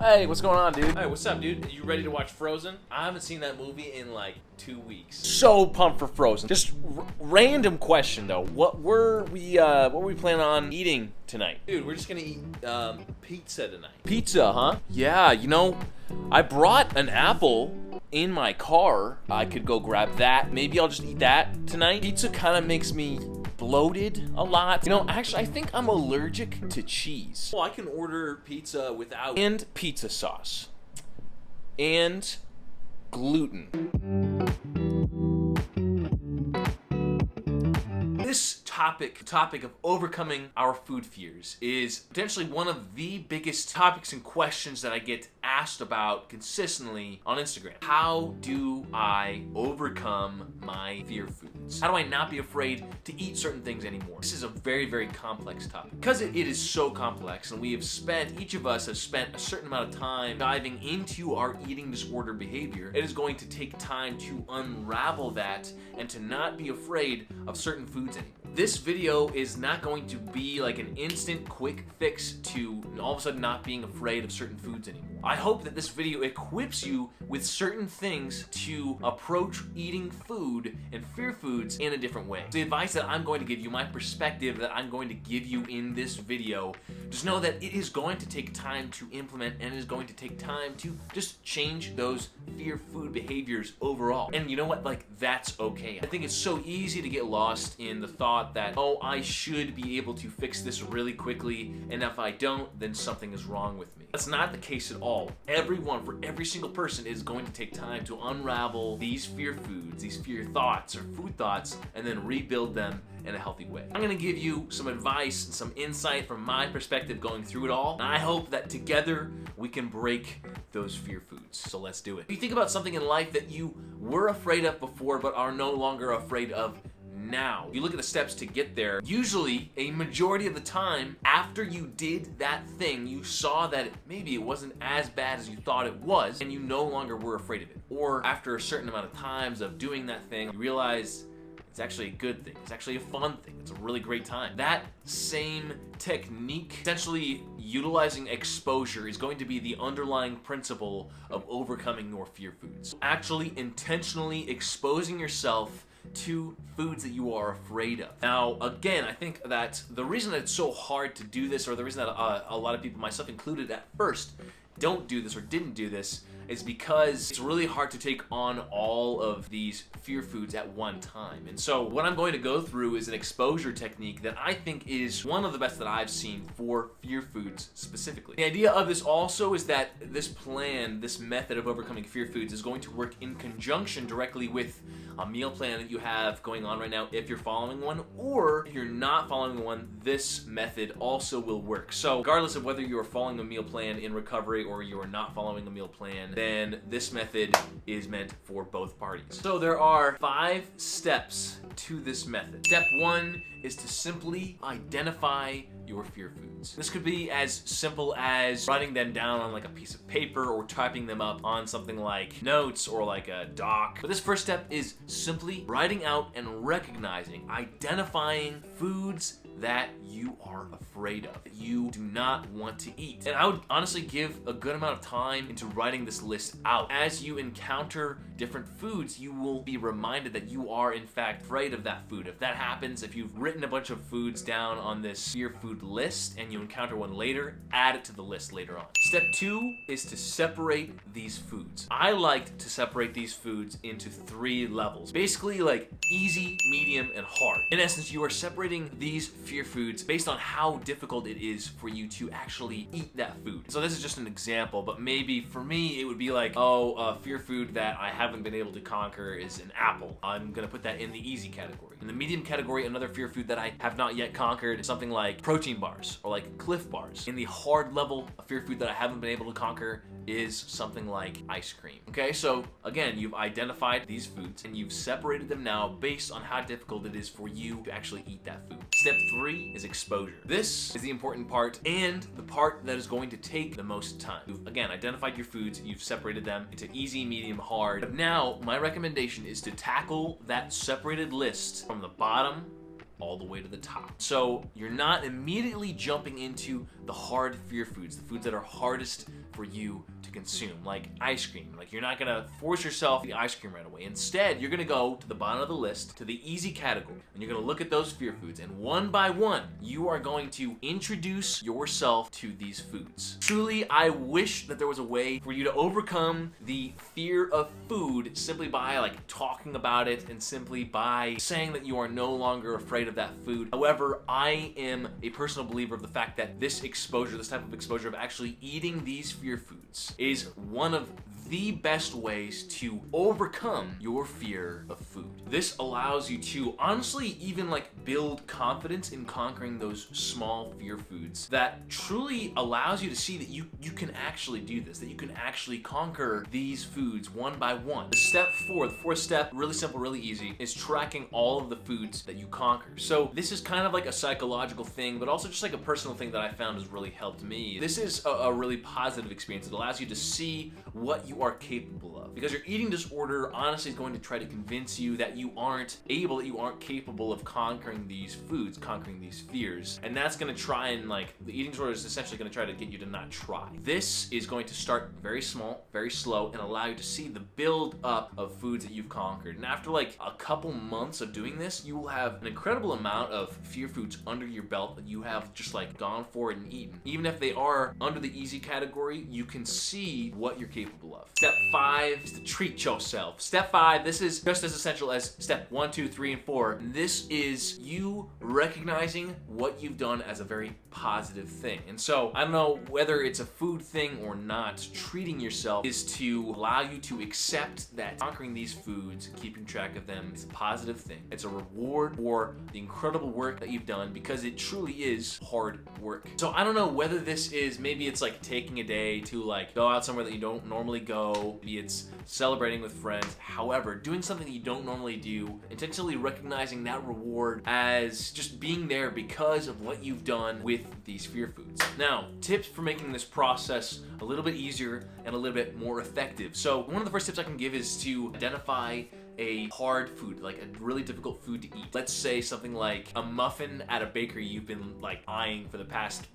Hey, what's going on, dude? Hey, what's up, dude? You ready to watch Frozen? I haven't seen that movie in like 2 weeks. So pumped for Frozen. Just random question though. What were we planning on eating tonight? Dude, we're just gonna eat pizza tonight. Pizza, huh? Yeah, I brought an apple in my car. I could go grab that. Maybe I'll just eat that tonight. Pizza kind of makes me bloated a lot. Actually, I think I'm allergic to cheese. Well, I can order pizza without... And pizza sauce. And gluten. This topic of overcoming our food fears is potentially one of the biggest topics and questions that I get asked about consistently on Instagram. How do I overcome my fear foods? How do I not be afraid to eat certain things anymore? This is a very, very complex topic. Because it is so complex, and each of us have spent a certain amount of time diving into our eating disorder behavior, it is going to take time to unravel that and to not be afraid of certain foods anymore. This video is not going to be like an instant quick fix to all of a sudden not being afraid of certain foods anymore. I hope that this video equips you with certain things to approach eating food and fear foods in a different way. The advice that I'm going to give you, my perspective that I'm going to give you in this video, just know that it is going to take time to implement, and it is going to take time to just change those fear food behaviors overall. And you know what? That's okay. I think it's so easy to get lost in the thought that, oh, I should be able to fix this really quickly, and if I don't, then something is wrong with me. That's not the case at all. For every single person, is going to take time to unravel these fear foods, these fear thoughts or food thoughts, and then rebuild them in a healthy way. I'm gonna give you some advice and some insight from my perspective going through it all, and I hope that together we can break those fear foods. So let's do it. If you think about something in life that you were afraid of before but are no longer afraid of now, you look at the steps to get there. Usually, a majority of the time, after you did that thing, you saw that maybe it wasn't as bad as you thought it was, and you no longer were afraid of it. Or after a certain amount of times of doing that thing, you realize it's actually a good thing. It's actually a fun thing. It's a really great time. That same technique, essentially utilizing exposure, is going to be the underlying principle of overcoming your fear foods. Actually intentionally exposing yourself to foods that you are afraid of. Now, again, I think that the reason that it's so hard to do this, or the reason that a lot of people, myself included at first, don't do this or didn't do this, is because it's really hard to take on all of these fear foods at one time. And so what I'm going to go through is an exposure technique that I think is one of the best that I've seen for fear foods specifically. The idea of this also is that this method of overcoming fear foods is going to work in conjunction directly with a meal plan that you have going on right now if you're following one, or if you're not following one, this method also will work. So regardless of whether you are following a meal plan in recovery or you are not following a meal plan, then this method is meant for both parties. So there are 5 steps to this method. Step 1 is to simply identify your fear foods. This could be as simple as writing them down on like a piece of paper or typing them up on something like notes or like a doc. But this first step is simply writing out and recognizing, identifying foods that you are afraid of, that you do not want to eat. And I would honestly give a good amount of time into writing this list out. As you encounter different foods, you will be reminded that you are in fact afraid of that food. If that happens, if you've written a bunch of foods down on this fear food list and you encounter one later, add it to the list later on. Step 2 is to separate these foods. I like to separate these foods into 3 levels. Basically like easy, medium, and hard. In essence, you are separating these fear foods based on how difficult it is for you to actually eat that food. So this is just an example, but maybe for me it would be like, a fear food that I haven't been able to conquer is an apple. I'm gonna put that in the easy category. In the medium category, another fear food that I have not yet conquered is something like protein bars or like Cliff Bars. In the hard level, a fear food that I haven't been able to conquer is something like ice cream. Okay, so again, you've identified these foods and you've separated them now based on how difficult it is for you to actually eat that food. Step 3 is exposure. This is the important part and the part that is going to take the most time. You've again identified your foods, you've separated them into easy, medium, hard. But now my recommendation is to tackle that separated list from the bottom all the way to the top. So you're not immediately jumping into the hard fear foods, the foods that are hardest for you to consume, like ice cream. Like, you're not gonna force yourself to eat ice cream right away. Instead, you're gonna go to the bottom of the list, to the easy category, and you're gonna look at those fear foods, and one by one, you are going to introduce yourself to these foods. Truly, I wish that there was a way for you to overcome the fear of food simply by like talking about it and simply by saying that you are no longer afraid of that food. However, I am a personal believer of the fact that this exposure, this type of exposure of actually eating these fear foods, is one of the best ways to overcome your fear of food. This allows you to honestly even like build confidence in conquering those small fear foods that truly allows you to see that you can actually do this, that you can actually conquer these foods one by one. The fourth step, really simple, really easy, is tracking all of the foods that you conquer. So this is kind of like a psychological thing, but also just like a personal thing that I found has really helped me. This is a really positive experience. It allows you to see what you are capable of, because your eating disorder honestly is going to try to convince you that you aren't capable of conquering these foods, conquering these fears, and that's going to try and like, the eating disorder is essentially going to try to get you to not try. This is going to start very small, very slow, and allow you to see the build up of foods that you've conquered. And after like a couple months of doing this, you will have an incredible amount of fear foods under your belt that you have just like gone for and eaten. Even if they are under the easy category, you can see what you're capable of. Step 5 is to treat yourself. Step 5, this is just as essential as step 1, 2, 3, and 4. This is you recognizing what you've done as a very positive thing. And so, I don't know whether it's a food thing or not, treating yourself is to allow you to accept that conquering these foods, keeping track of them, is a positive thing. It's a reward for the incredible work that you've done, because it truly is hard work. So I don't know whether this is, maybe it's like taking a day to like go out somewhere that you don't normally go, maybe it's celebrating with friends. However, doing something that you don't normally do, intentionally recognizing that reward as just being there because of what you've done with these fear foods. Now, tips for making this process a little bit easier and a little bit more effective. So one of the first tips I can give is to identify a hard food, like a really difficult food to eat. Let's say something like a muffin at a bakery you've been like eyeing for the past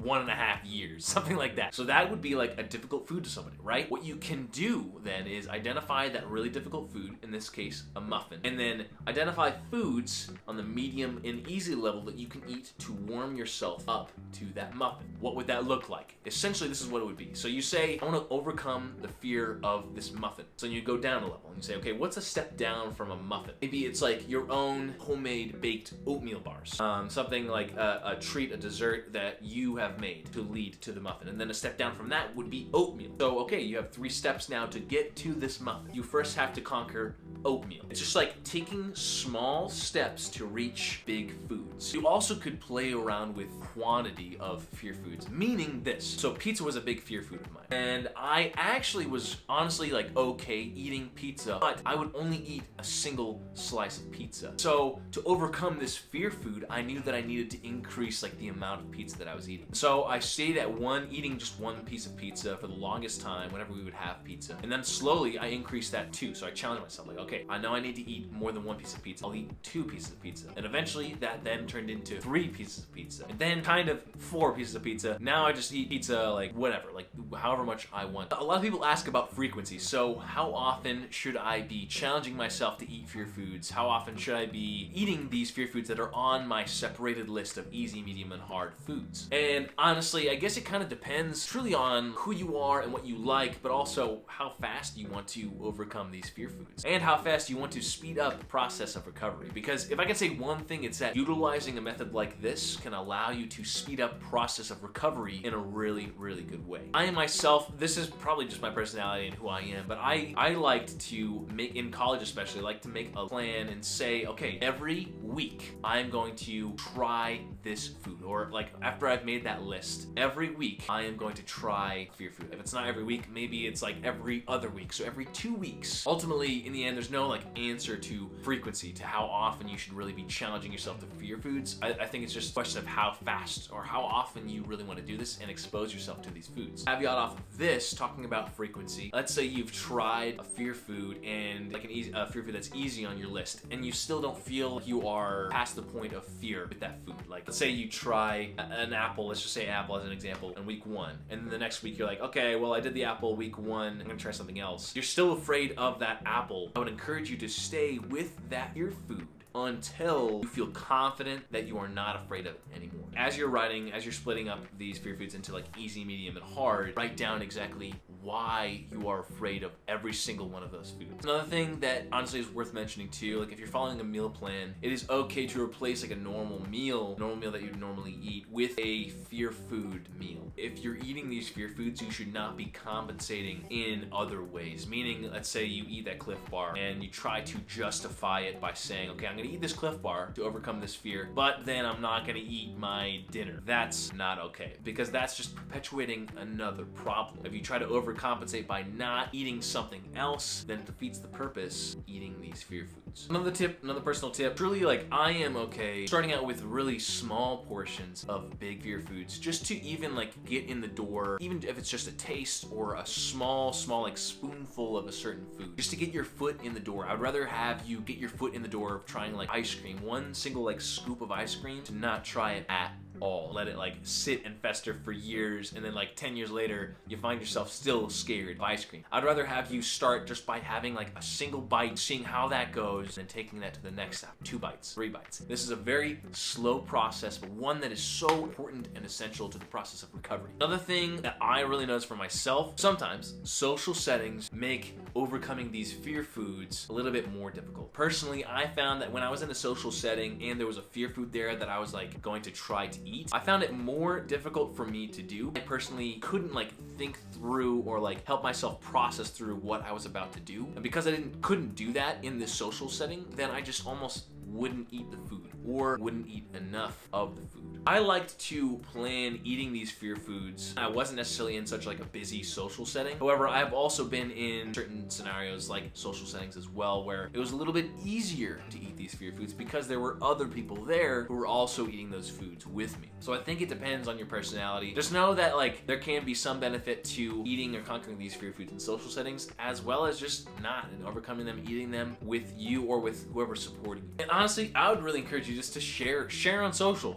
1.5 years, something like that. So that would be like a difficult food to somebody, right? What you can do then is identify that really difficult food, in this case, a muffin, and then identify foods on the medium and easy level that you can eat to warm yourself up to that muffin. What would that look like? Essentially, this is what it would be. So you say, I want to overcome the fear of this muffin. So you go down a level and you say, okay, what's a step down from a muffin? Maybe it's like your own homemade baked oatmeal bars. Something like a treat, a dessert that you have made to lead to the muffin. And then a step down from that would be oatmeal. So, okay, you have 3 steps now to get to this muffin. You first have to conquer oatmeal. It's just like taking small steps to reach big foods. You also could play around with quantity of fear foods, meaning this. So pizza was a big fear food of mine. And I actually was honestly like okay eating pizza, but I would only eat a single slice of pizza. So to overcome this fear food, I knew that I needed to increase like the amount of pizza that I was eating. So I stayed at eating just 1 piece of pizza for the longest time whenever we would have pizza. And then slowly I increased that 2. So I challenged myself like, okay, I know I need to eat more than 1 piece of pizza. I'll eat 2 pieces of pizza. And eventually that then turned into 3 pieces of pizza. And then kind of 4 pieces of pizza. Now I just eat pizza like whatever, like however much I want. A lot of people ask about frequency. So how often should I be challenging myself to eat fear foods? How often should I be eating these fear foods that are on my separated list of easy, medium, and hard foods? And honestly, I guess it kind of depends truly on who you are and what you like, but also how fast you want to overcome these fear foods and how fast you want to speed up the process of recovery. Because if I can say one thing, it's that utilizing a method like this can allow you to speed up process of recovery in a really, really good way. I myself, this is probably just my personality and who I am, but I liked to make, in college especially, like to make a plan and say, okay, every week I'm going to try this food, or like after I've made that list, every week I am going to try fear food. If it's not every week, maybe it's like every other week. So every 2 weeks. Ultimately, in the end, there's no like answer to frequency, to how often you should really be challenging yourself to fear foods. I think it's just a question of how fast or how often you really want to do this and expose yourself to these foods. Caveat off of this, talking about frequency, let's say you've tried a fear food and like a fear food that's easy on your list, and you still don't feel like you are past the point of fear with that food. Like, let's say you try an apple, let's just say apple as an example, in week 1, and then the next week you're like, okay, well I did the apple week 1, I'm gonna try something else. You're still afraid of that apple. I would encourage you to stay with that fear food until you feel confident that you are not afraid of it anymore. As you're splitting up these fear foods into like easy, medium, and hard, write down exactly why you are afraid of every single one of those foods. Another thing that honestly is worth mentioning too, like if you're following a meal plan, it is okay to replace like a normal meal that you'd normally eat with a fear food meal. If you're eating these fear foods, you should not be compensating in other ways. Meaning, let's say you eat that Cliff Bar and you try to justify it by saying, okay, I'm gonna eat this Cliff Bar to overcome this fear, but then I'm not gonna eat my dinner. That's not okay, because that's just perpetuating another problem. If you try to overcompensate by not eating something else, then it defeats the purpose eating these fear foods. Another personal tip, truly, like, I am okay starting out with really small portions of big fear foods just to even like get in the door, even if it's just a taste or a small like spoonful of a certain food, just to get your foot in the door. I'd rather have you get your foot in the door of trying like ice cream, one single like scoop of ice cream, to not try it at all. Let it like sit and fester for years, and then like 10 years later you find yourself still scared of ice cream. I'd rather have you start just by having like a single bite, seeing how that goes, and taking that to the next step. 2 bites, 3 bites. This is a very slow process, but one that is so important and essential to the process of recovery. Another thing that I really notice for myself, sometimes social settings make overcoming these fear foods a little bit more difficult. Personally, I found that when I was in a social setting and there was a fear food there that I was like going to try to eat, I found it more difficult for me to do. I personally couldn't like think through or like help myself process through what I was about to do. And because I couldn't do that in this social setting, then I just almost wouldn't eat the food or wouldn't eat enough of the food. I liked to plan eating these fear foods. I wasn't necessarily in such like a busy social setting. However, I've also been in certain scenarios like social settings as well, where it was a little bit easier to eat these fear foods because there were other people there who were also eating those foods with me. So I think it depends on your personality. Just know that like there can be some benefit to eating or conquering these fear foods in social settings, as well as just not, and overcoming them, eating them with you or with whoever's supporting you. And honestly, I would really encourage you just to share on social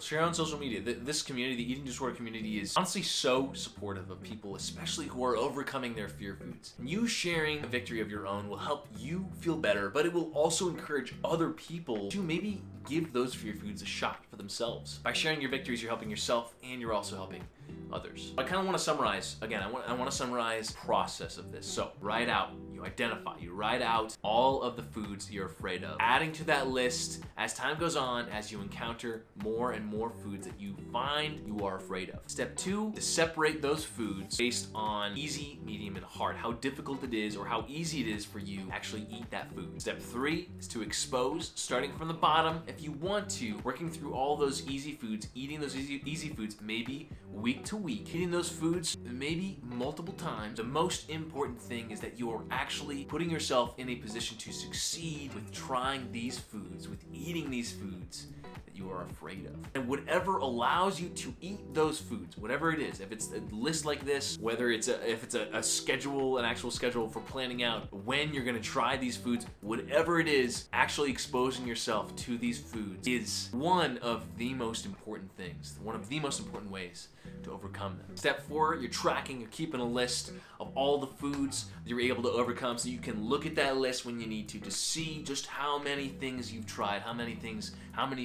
media. This community, the eating disorder community, is honestly so supportive of people, especially who are overcoming their fear foods. You sharing a victory of your own will help you feel better, but it will also encourage other people to maybe give those fear foods a shot for themselves. By sharing your victories, you're helping yourself and you're also helping others. I kind of want to summarize, again, I want to summarize the process of this. So write out, you write out all of the foods you're afraid of, adding to that list as time goes on, as you encounter more and more foods that you find you are afraid of. Step 2 is separate those foods based on easy, medium, and hard, how difficult it is or how easy it is for you to actually eat that food. Step 3 is to expose, starting from the bottom if you want to, working through all those easy foods, eating those easy foods maybe week to week, hitting those foods maybe multiple times. The most important thing is that you're actually putting yourself in a position to succeed with trying these foods, with eating these foods that you are afraid of. And whatever allows you to eat those foods, whatever it is, if it's a list like this, whether it's a schedule, an actual schedule for planning out when you're gonna try these foods, whatever it is, actually exposing yourself to these foods is one of the most important things, one of the most important ways to overcome them. Step 4, you're tracking, you're keeping a list of all the foods that you're able to overcome, so you can look at that list when you need to see just how many things you've tried, how many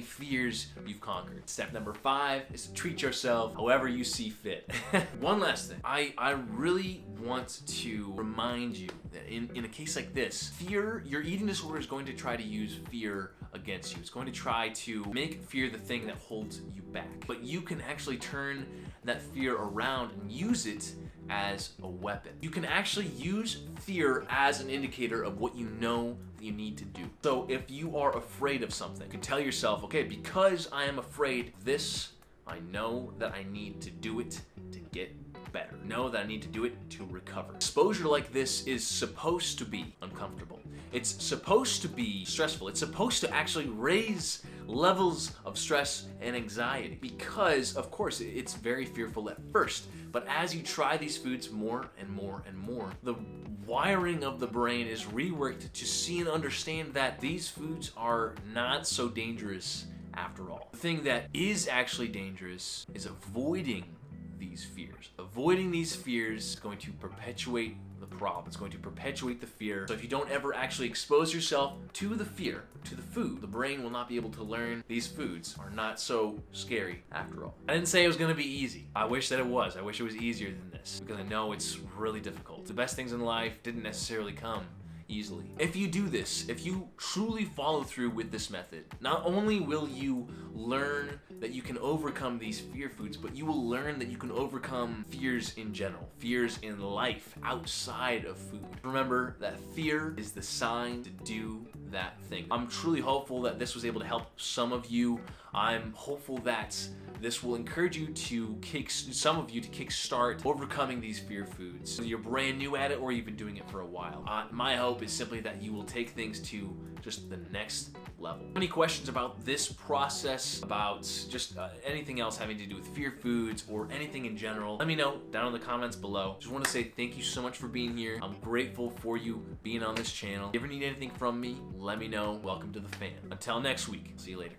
fears you've conquered. Step number 5 is to treat yourself however you see fit. One last thing, I really want to remind you that in a case like this, fear, your eating disorder is going to try to use fear against you. It's going to try to make fear the thing that holds you back. But you can actually turn that fear around and use it as a weapon. You can actually use fear as an indicator of what you know that you need to do. So if you are afraid of something, you can tell yourself, okay, because I am afraid of this, I know that I need to do it to get better. Know that I need to do it to recover. Exposure like this is supposed to be uncomfortable. It's supposed to be stressful. It's supposed to actually raise levels of stress and anxiety because, of course, it's very fearful at first. But as you try these foods more and more and more, the wiring of the brain is reworked to see and understand that these foods are not so dangerous after all. The thing that is actually dangerous is avoiding these fears. Avoiding these fears is going to perpetuate the problem. It's going to perpetuate the fear. So if you don't ever actually expose yourself to the fear, to the food, the brain will not be able to learn these foods are not so scary after all. I didn't say it was going to be easy. I wish that it was. I wish it was easier than this because I know it's really difficult. The best things in life didn't necessarily come easily. If you do this, if you truly follow through with this method, not only will you learn that you can overcome these fear foods, but you will learn that you can overcome fears in general, fears in life outside of food. Remember that fear is the sign to do that thing. I'm truly hopeful that this was able to help some of you. I'm hopeful that this will encourage you to some of you to kickstart overcoming these fear foods. So you're brand new at it or you've been doing it for a while. My hope is simply that you will take things to just the next level. Any questions about this process, about just anything else having to do with fear foods or anything in general, let me know down in the comments below. Just want to say thank you so much for being here. I'm grateful for you being on this channel. If you ever need anything from me, let me know. Welcome to the fam. Until next week, see you later.